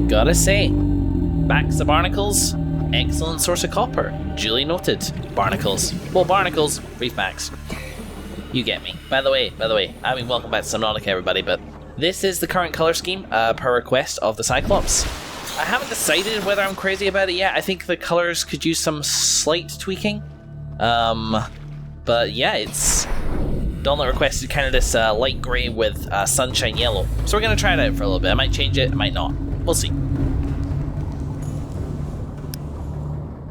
Gotta say, backs of barnacles, excellent source of copper. Duly noted. Barnacles. Well, barnacles, reef backs. You get me. By the way, I mean, welcome back to Subnautica, everybody, but this is the current color scheme per request of the Cyclops. I haven't decided whether I'm crazy about it yet. I think the colors could use some slight tweaking. But yeah, it's... Donlet requested kind of this light grey with sunshine yellow. So we're going to try it out for a little bit. I might change it, I might not. We'll see.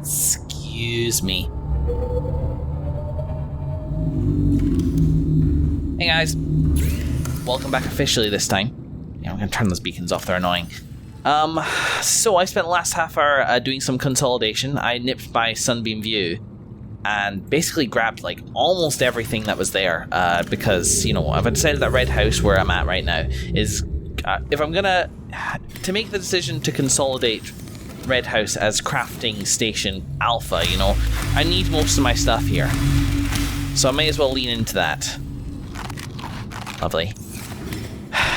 Excuse me. Hey guys. Welcome back officially this time. Yeah, I'm going to turn those beacons off, they're annoying. So I spent the last half hour doing some consolidation. I nipped by Sunbeam View and basically grabbed like almost everything that was there because, you know, I've decided that red house where I'm at right now is, if I'm gonna, to make the decision to consolidate red house as crafting station alpha, you know, I need most of my stuff here. So I may as well lean into that. Lovely.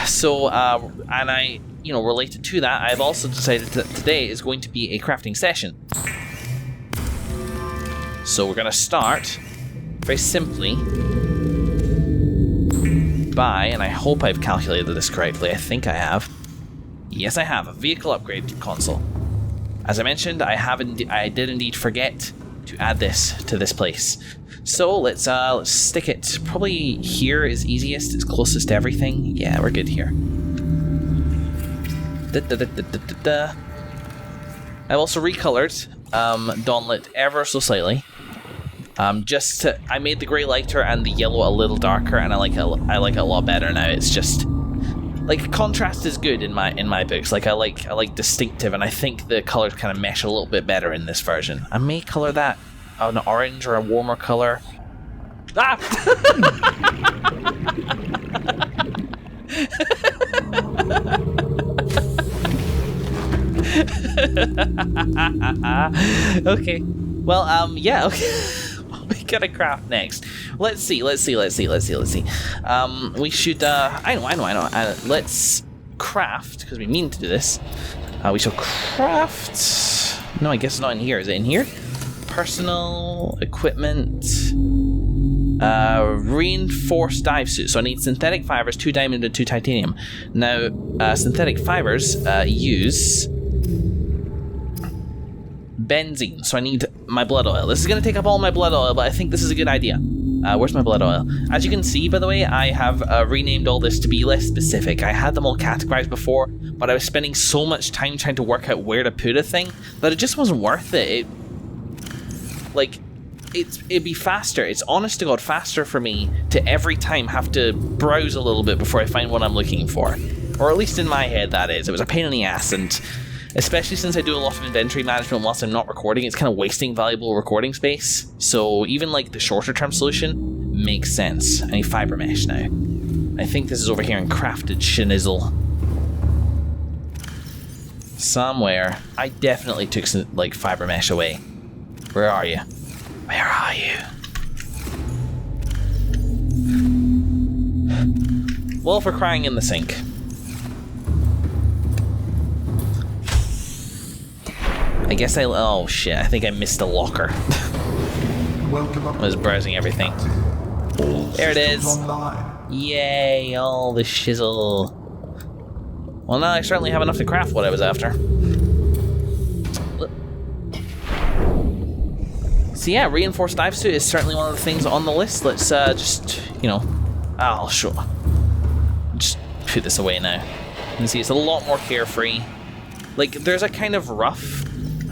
So, and I, you know, related to that, I've also decided that today is going to be a crafting session. So we're going to start very simply by, and I hope I've calculated this correctly, I think I have. Yes, I have, a vehicle upgrade console. As I mentioned, I did indeed forget to add this to this place. So let's stick it, probably here is easiest, it's closest to everything. Yeah, we're good here. I've also recolored Donlet ever so slightly. I made the grey lighter and the yellow a little darker, and I like it a lot better now. It's just like contrast is good in my books. Like I like distinctive, and I think the colors kind of mesh a little bit better in this version. I may color that an orange or a warmer color. Ah! Okay. Well, yeah, okay. What we gotta craft next? Let's see. We should, I know. Let's craft, because we mean to do this. We shall craft... No, I guess it's not in here. Is it in here? Personal equipment... reinforced dive suit. So I need synthetic fibers, 2 diamond and 2 titanium. Now, synthetic fibers use benzene, so I need my blood oil. This is going to take up all my blood oil, but I think this is a good idea. Where's my blood oil? As you can see, by the way, I have renamed all this to be less specific. I had them all categorized before, but I was spending so much time trying to work out where to put a thing that it just wasn't worth it. It'd be faster. It's honest to God faster for me to every time have to browse a little bit before I find what I'm looking for. Or at least in my head, that is. It was a pain in the ass, and especially since I do a lot of inventory management whilst I'm not recording, it's kind of wasting valuable recording space. So even like the shorter term solution makes sense. I need fiber mesh now. I think this is over here in crafted schnizzle. Somewhere. I definitely took some like fiber mesh away. Where are you? Where are you? Well, for crying in the sink. I guess oh shit, I think I missed a locker. I was browsing everything. There it is. Yay, all the shizzle. Well, now I certainly have enough to craft what I was after. So yeah, reinforced dive suit is certainly one of the things on the list. Let's just, you know, I'll show. Just put this away now. You can see it's a lot more carefree. Like, there's a kind of rough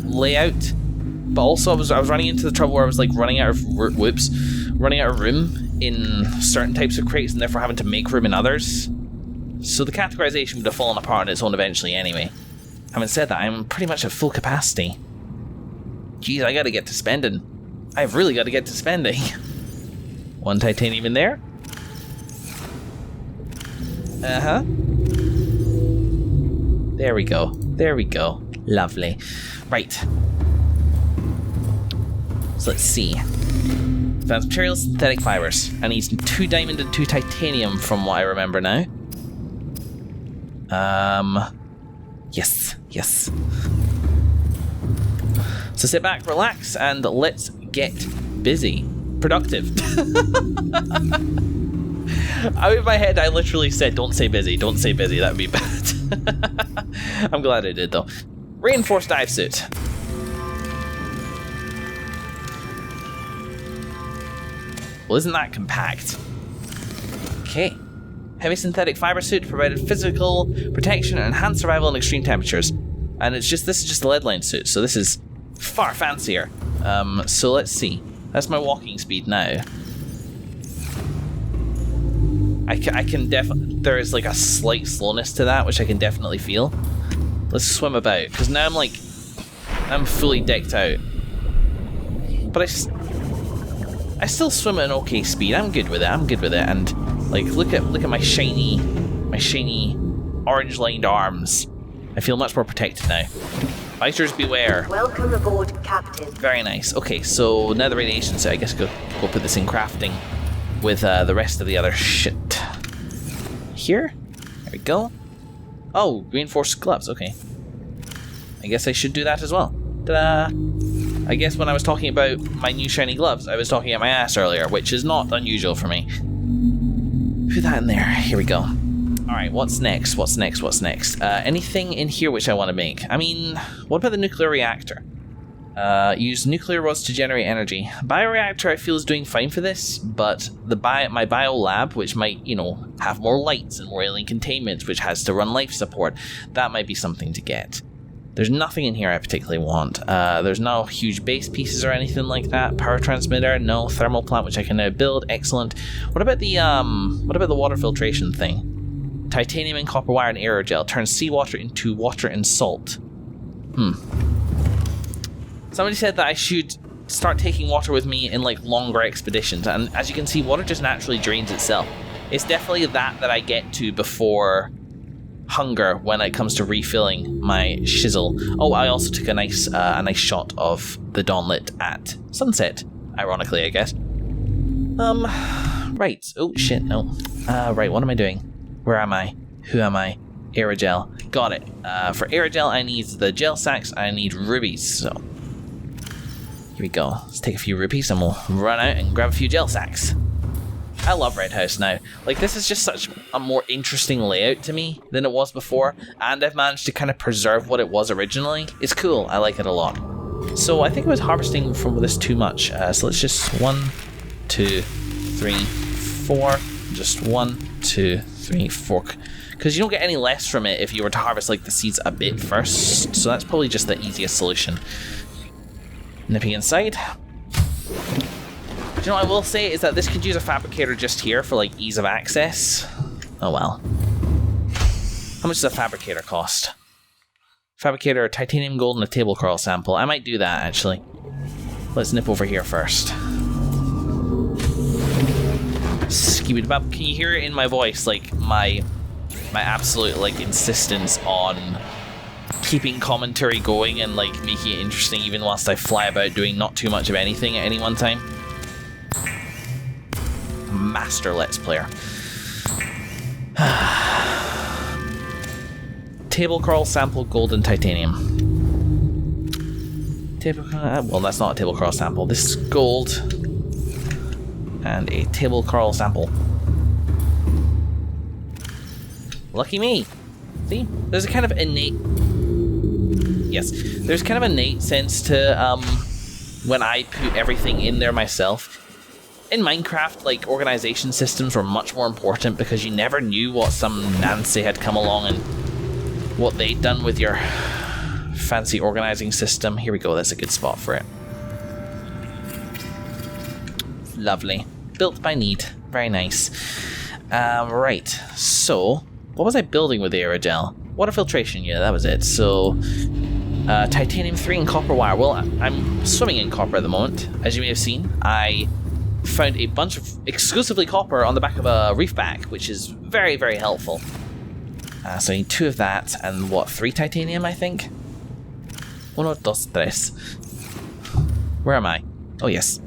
layout, but also I was running into the trouble where I was like running out of room in certain types of crates, and therefore having to make room in others. So the categorization would have fallen apart on its own eventually anyway. Having said that, I'm pretty much at full capacity. Jeez, I gotta get to spending. I've really got to get to spending. 1 titanium in there. Uh-huh. There we go. There we go. Lovely. Right. So let's see. Advanced materials, synthetic fibers. I need 2 diamond and 2 titanium from what I remember now. Yes. So sit back, relax, and let's get busy. Productive. Out of my head, I literally said, don't say busy, don't say busy, that would be bad. I'm glad I did, though. Reinforced dive suit. Well, isn't that compact? Okay. Heavy synthetic fiber suit provided physical protection and enhanced survival in extreme temperatures. And this is just a lead line suit, so this is far fancier. So let's see. That's my walking speed now. I can definitely... There is like a slight slowness to that, which I can definitely feel. Let's swim about, because now I'm fully decked out. But I still swim at an okay speed. I'm good with it. And like, look at my shiny orange-lined arms. I feel much more protected now. Fighters beware. Welcome aboard, Captain. Very nice. Okay, so now the radiation set. I guess go put this in crafting with the rest of the other shit. Here? There we go. Oh, reinforced gloves. Okay. I guess I should do that as well. Ta-da! I guess when I was talking about my new shiny gloves, I was talking at my ass earlier, which is not unusual for me. Put that in there. Here we go. Alright, what's next? Anything in here which I want to make? I mean, what about the nuclear reactor? Use nuclear rods to generate energy. Bioreactor I feel is doing fine for this, but my bio lab, which might, have more lights and more alien containment, which has to run life support, that might be something to get. There's nothing in here I particularly want. There's no huge base pieces or anything like that. Power transmitter, no. Thermal plant, which I can now build. Excellent. What about the water filtration thing? Titanium and copper wire and aerogel turns seawater into water and salt. Somebody said that I should start taking water with me in like longer expeditions, and as you can see, water just naturally drains itself. It's definitely that I get to before hunger when it comes to refilling my shizzle. Oh, I also took a nice shot of the dawnlit at sunset, ironically, I guess. Right. Oh shit, no. Right, what am I doing? Where am I? Who am I? Aerogel. Got it. For aerogel, I need the gel sacks. I need rubies. So here we go. Let's take a few rupees and we'll run out and grab a few gel sacks. I love Red House now. Like, this is just such a more interesting layout to me than it was before, and I've managed to kind of preserve what it was originally. It's cool. I like it a lot. So I think I was harvesting from this too much. So let's just 1, 2, 3, 4. Just 1, 2, 3, 4. Because you don't get any less from it if you were to harvest like the seeds a bit first. So that's probably just the easiest solution. Nipping inside. Do you know what I will say is that this could use a fabricator just here for like ease of access. Oh well. How much does a fabricator cost? Fabricator, titanium, gold, and a table coral sample. I might do that actually. Let's nip over here first. Skibidi-bop. Can you hear it in my voice? Like my absolute like insistence on keeping commentary going and like making it interesting even whilst I fly about doing not too much of anything at any one time. Master Let's Player. Table coral sample, gold and titanium. Well, that's not a table coral sample. This is gold and a table coral sample. Lucky me. See, there's a kind of innate. Yes, there's kind of an innate sense to when I put everything in there myself. In Minecraft, like, organization systems were much more important because you never knew what some Nancy had come along and what they'd done with your fancy organizing system. Here we go, that's a good spot for it. Lovely. Built by need. Very nice. Right, so what was I building with the aerogel? Water filtration, yeah, that was it. So, titanium 3 and copper wire. Well, I'm swimming in copper at the moment. As you may have seen, I found a bunch of exclusively copper on the back of a reef back, which is very, very helpful. So I need 2 of that, and what, 3 titanium, I think? 1, 2, 3. Where am I? Oh, yes.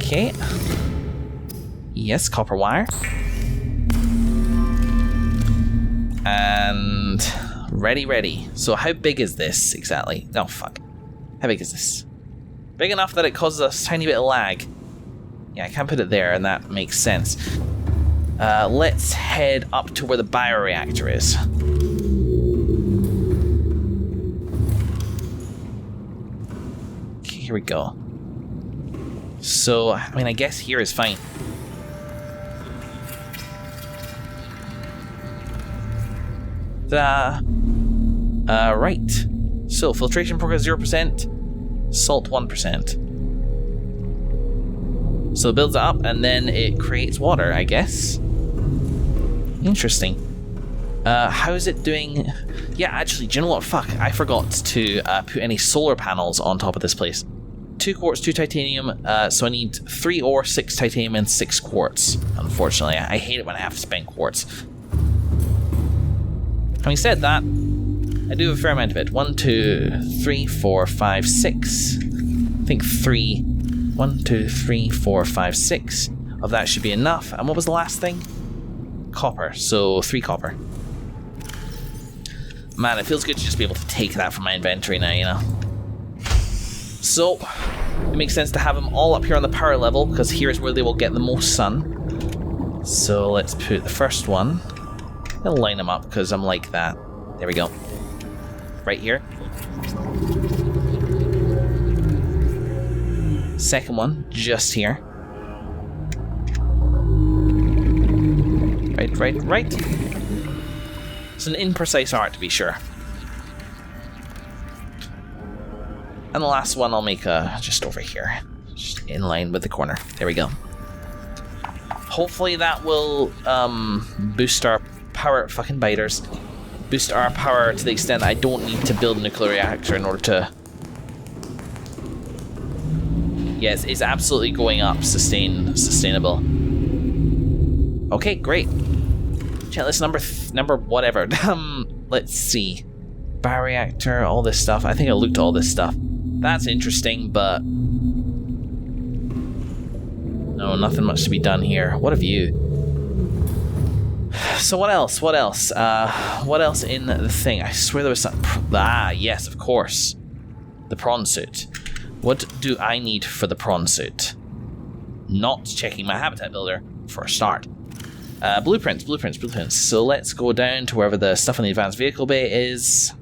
Okay. Yes, copper wire. And ready. So how big is this exactly? Oh, fuck. How big is this? Big enough that it causes a tiny bit of lag. Yeah, I can't put it there, and that makes sense. Let's head up to where the bioreactor is. Okay, here we go. So, I mean, I guess here is fine. Right. So, filtration progress 0%, salt 1%. So it builds it up and then it creates water, I guess. Interesting. How is it doing? Yeah, actually, do you know what? Fuck, I forgot to put any solar panels on top of this place. 2 quartz, 2 titanium, so I need 3 ore, 6 titanium, and 6 quartz. Unfortunately, I hate it when I have to spend quartz. Having said that, I do have a fair amount of it. 1, 2, 3, 4, 5, 6. I think 3. 1, 2, 3, 4, 5, 6. Of that should be enough. And what was the last thing? Copper. So 3 copper. Man, it feels good to just be able to take that from my inventory now, you know. So, it makes sense to have them all up here on the power level, because here's where they will get the most sun. So let's put the first one. I'll line them up, because I'm like that. There we go. Right here. Second one, just here. Right. It's an imprecise art, to be sure. And the last one I'll make just over here. Just in line with the corner. There we go. Hopefully that will boost our power... Fucking biters. Boost our power to the extent that I don't need to build a nuclear reactor in order to... Yes, it's absolutely going up. Sustainable. Okay, great. Checklist number whatever. Let's see. Bioreactor, all this stuff. I think I looked at all this stuff. That's interesting, but... No, nothing much to be done here. What a view. So what else? What else in the thing? I swear there was some... Ah, yes, of course. The prawn suit. What do I need for the prawn suit? Not checking my habitat builder for a start. Blueprints. So let's go down to wherever the stuff in the advanced vehicle bay is.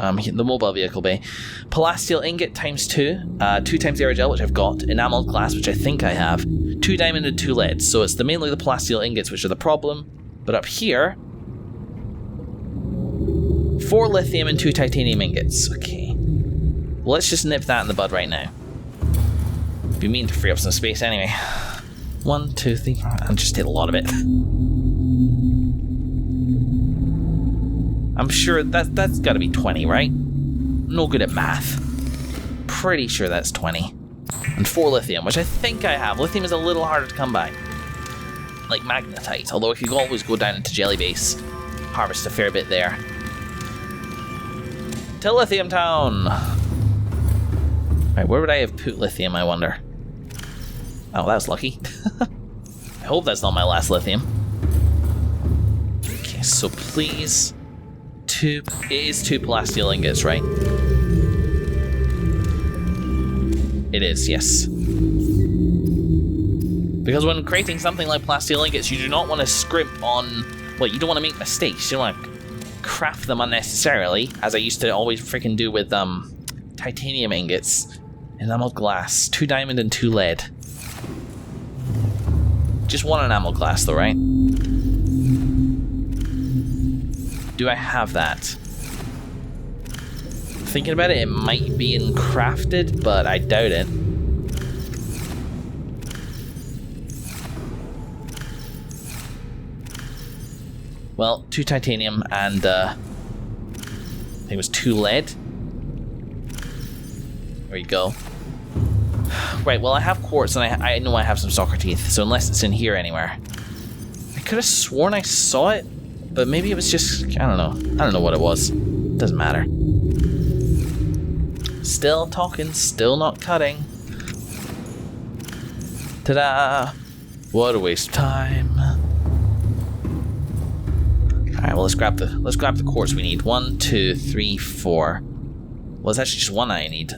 The mobile vehicle bay. Plasteel ingot times 2. 2 times aerogel, which I've got. Enameled glass, which I think I have. 2 diamond and 2 lead. So it's mainly the plasteel ingots which are the problem. But up here... 4 lithium and 2 titanium ingots. Okay. Well, let's just nip that in the bud right now. Be mean to free up some space anyway. 1, 2, 3, 4... I'll just take a lot of it. I'm sure that's gotta be 20, right? No good at math. Pretty sure that's 20. And 4 lithium, which I think I have. Lithium is a little harder to come by. Like magnetite, although I could always go down into Jelly Base. Harvest a fair bit there. To Lithium Town! Right, where would I have put lithium, I wonder? Oh, that was lucky. I hope that's not my last lithium. Okay, so please... It is 2 plasteel ingots, right? It is, yes. Because when creating something like plasteel ingots, you do not want to scrimp on... Well, you don't want to make mistakes. You don't want to craft them unnecessarily, as I used to always freaking do with titanium ingots. Enameled glass. 2 diamond and 2 lead. Just 1 enameled glass, though, right? Do I have that? Thinking about it, it might be in crafted, but I doubt it. Well, 2 titanium and I think it was 2 lead. There you go. Right, well I have quartz and I know I have some soccer teeth, so unless it's in here anywhere. I could have sworn I saw it. But maybe it was just, I don't know what it was. Doesn't matter. Still talking, still not cutting. Ta-da! What a waste of time. Alright, well let's grab the quartz we need. 1, 2, 3, 4. Well, it's actually just one I need.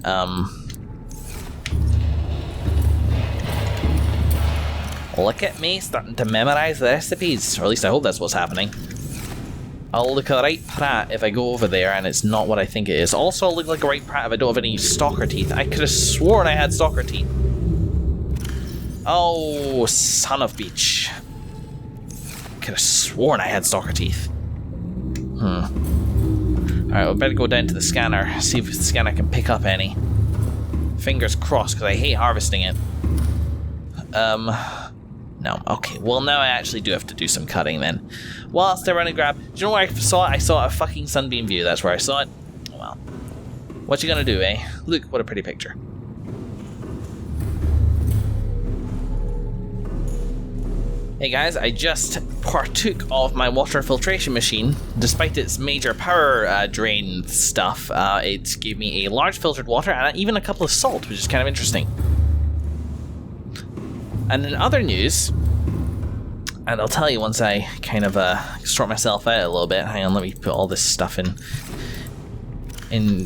Look at me starting to memorize the recipes, or at least I hope that's what's happening. I'll look a right prat if I go over there and it's not what I think it is. Also, I'll look like a right prat if I don't have any stalker teeth. I could have sworn I had stalker teeth. Oh, son of beach. Could have sworn I had stalker teeth. Alright, we better go down to the scanner, see if the scanner can pick up any. Fingers crossed, because I hate harvesting it. No. Okay, well now I actually do have to do some cutting then. Whilst I run and grab... Do you know where I saw it? I saw a fucking sunbeam view, that's where I saw it. Well, what you gonna do, eh? Look, what a pretty picture. Hey guys, I just partook of my water filtration machine. Despite its major power drain stuff, it gave me a large filtered water and even a couple of salt, which is kind of interesting. And in other news, and I'll tell you once I kind of sort myself out a little bit. Hang on, let me put all this stuff in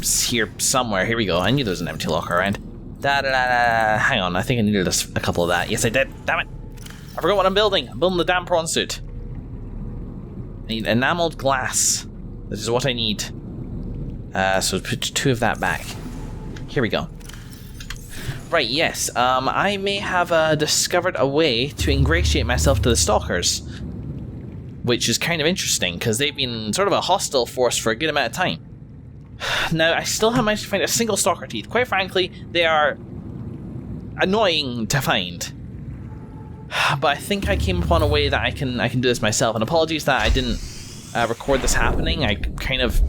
here somewhere. Here we go. I knew there was an empty locker around. Hang on, I think I needed a couple of that. Yes, I did. Damn it. I forgot what I'm building. I'm building the damn prawn suit. I need enameled glass. This is what I need. So put 2 of that back. Here we go. Right, yes. I may have discovered a way to ingratiate myself to the stalkers. Which is kind of interesting, because they've been sort of a hostile force for a good amount of time. Now, I still haven't managed to find a single stalker teeth. Quite frankly, they are annoying to find. But I think I came upon a way that I can do this myself. And apologies that I didn't record this happening. I kind of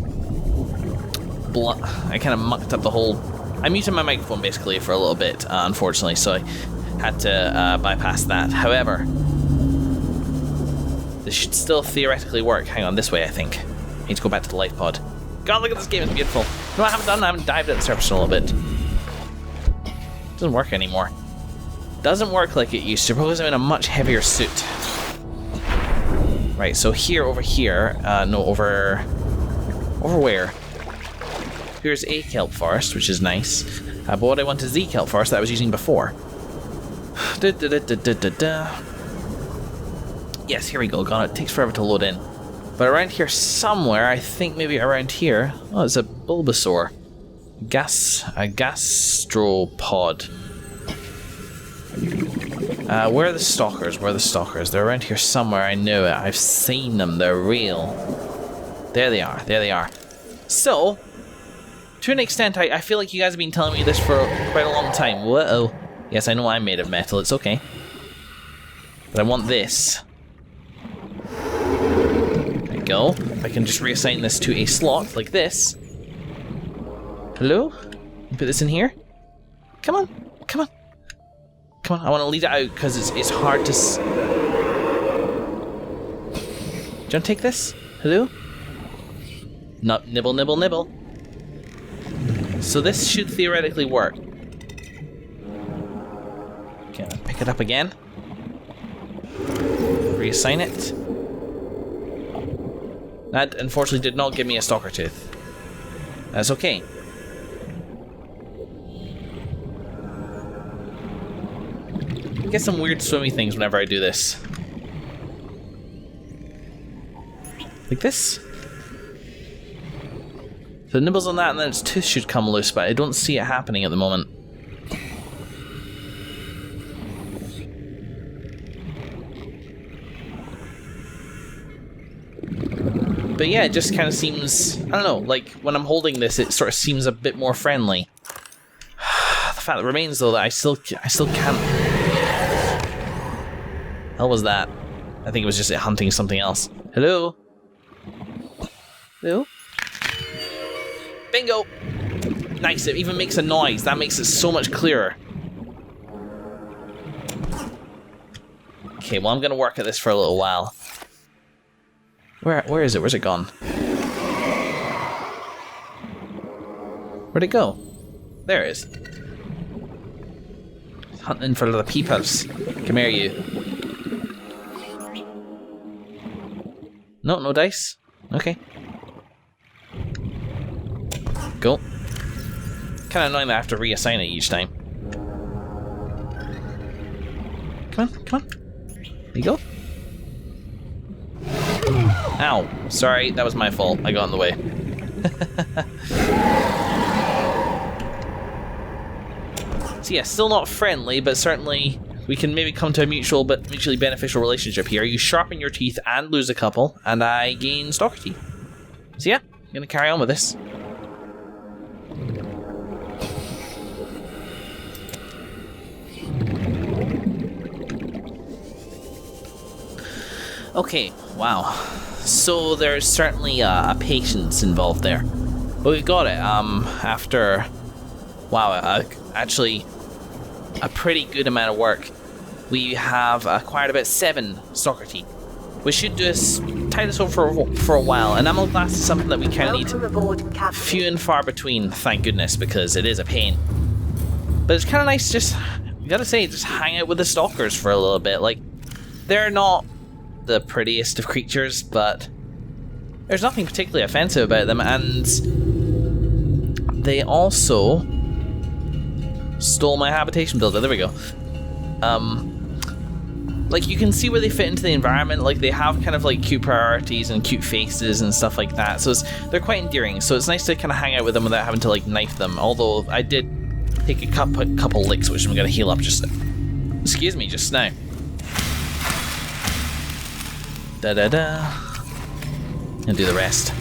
mucked up the whole... I muted my microphone basically for a little bit, unfortunately, so I had to bypass that. However, this should still theoretically work. Hang on, this way I think. I need to go back to the life pod. God, look at this game, it's beautiful. You know what I haven't done? I haven't dived at the surface in a little bit. It doesn't work anymore. Doesn't work like it used to, because I'm in a much heavier suit. Right, so over here, over where? Here's a kelp forest, which is nice. But what I want is the kelp forest that I was using before. Yes, here we go, got it. It takes forever to load in. But around here somewhere, I think maybe around here, oh, it's a Bulbasaur. A gastropod. Where are the stalkers? Where are the stalkers? They're around here somewhere, I know it. I've seen them, they're real. There they are, there they are. So, to an extent, I feel like you guys have been telling me this for quite a long time. Whoa. Yes, I know I'm made of metal, it's okay. But I want this. There we go. If I can just reassign this to a slot, like this. Hello? Put this in here? Come on, come on. Come on, I want to lead it out because it's hard to... Do you want to take this? Hello? No, nibble, nibble, nibble. So this should theoretically work. Okay, pick it up again. Reassign it. That unfortunately did not give me a stalker tooth. That's okay. I get some weird swimmy things whenever I do this. Like this. So it nibbles on that and then its tooth should come loose, but I don't see it happening at the moment. But yeah, it just kind of seems, I don't know, like when I'm holding this, it sort of seems a bit more friendly. The fact that remains though that I still can't. Hell was that? I think it was just it hunting something else. Hello? Hello? Bingo! Nice, it even makes a noise. That makes it so much clearer. Okay, well I'm gonna work at this for a little while. Where is it? Where's it gone? Where'd it go? There it is. Hunting for the peepers. Come here, you. No, no dice. Okay. Go. Kind of annoying that I have to reassign it each time. Come on, come on. There you go. Ow. Sorry, that was my fault. I got in the way. So yeah, still not friendly, but certainly we can maybe come to a mutually beneficial relationship here. You sharpen your teeth and lose a couple, and I gain stalker teeth. So yeah, I'm gonna carry on with this. Okay, wow. So there's certainly a patience involved there. But we got it, after, wow, actually a pretty good amount of work. We have acquired about 7 stalker teeth, which should do us, tide us over for a while. And ammo glass is something that we kind of need few and far between, thank goodness, because it is a pain. But it's kind of nice just, you gotta say, just hang out with the stalkers for a little bit. Like, they're not the prettiest of creatures, but there's nothing particularly offensive about them, and they also stole my habitation builder. There we go. Like, you can see where they fit into the environment. Like, they have kind of like cute priorities and cute faces and stuff like that, so they're quite endearing. So it's nice to kind of hang out with them without having to like knife them, although I did take a couple licks, which I'm gonna heal up just now. Da-da-da. And do the rest.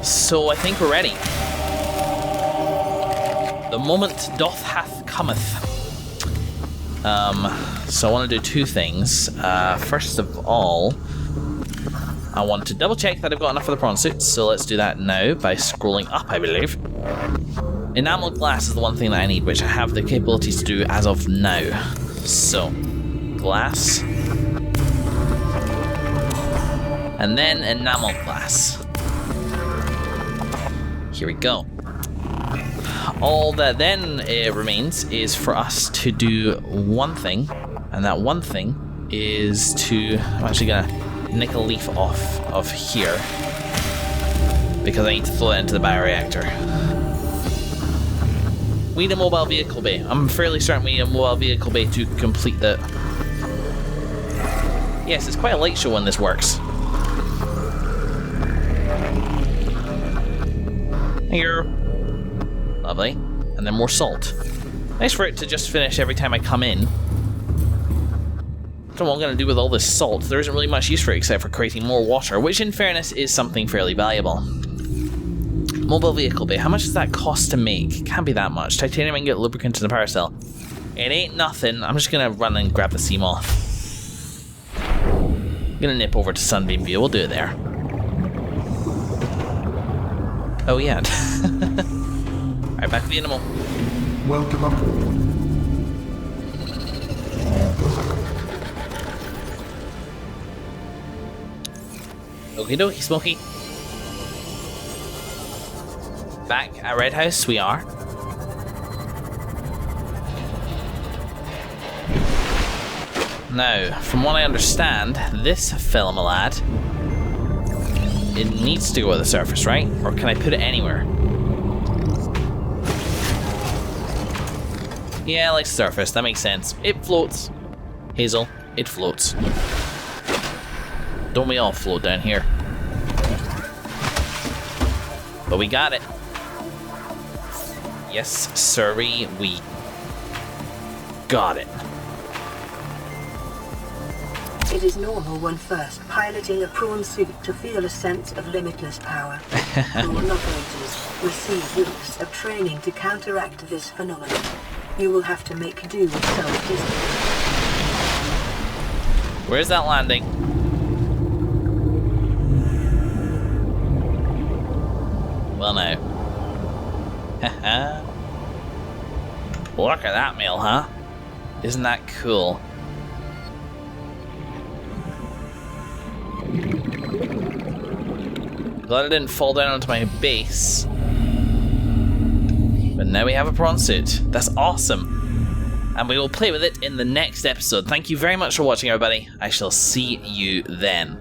So I think we're ready. The moment doth hath cometh. So I want to do 2 things. First of all, I want to double check that I've got enough of the prawn suits, so let's do that now by scrolling up, I believe. Enamel glass is the one thing that I need, which I have the capabilities to do as of now. So, glass. And then enamel glass. Here we go. All that then remains is for us to do one thing, and that one thing is to... I'm actually gonna nick a leaf off of here because I need to throw it into the bioreactor. We need a mobile vehicle bay. I'm fairly certain we need a mobile vehicle bay to complete the... Yes, it's quite a light show when this works. Here. Lovely. And then more salt. Nice for it to just finish every time I come in. I don't know what I'm going to do with all this salt. There isn't really much use for it except for creating more water, which in fairness is something fairly valuable. Mobile vehicle bay. How much does that cost to make? Can't be that much. Titanium ingot, lubricant, and a power cell. It ain't nothing. I'm just going to run and grab the sea moth. I'm going to nip over to Sunbeam View. We'll do it there. Oh yeah. Alright, back to the animal. Welcome aboard. Okie dokie, Smokey. Back at Red House we are. Now, from what I understand, this film, lad, it needs to go at the surface, right? Or can I put it anywhere? Yeah, like surface, that makes sense. It floats. Hazel, it floats. Don't we all float down here? But we got it. Yes, sirree, we got it. It is normal when first piloting a prawn suit to feel a sense of limitless power. Prawn operators receive weeks of training to counteract this phenomenon. You will have to make do with self-discipline. Where's that landing? Well, no. Haha. Look at that meal, huh? Isn't that cool? Glad I didn't fall down onto my base. But now we have a prawn suit. That's awesome. And we will play with it in the next episode. Thank you very much for watching, everybody. I shall see you then.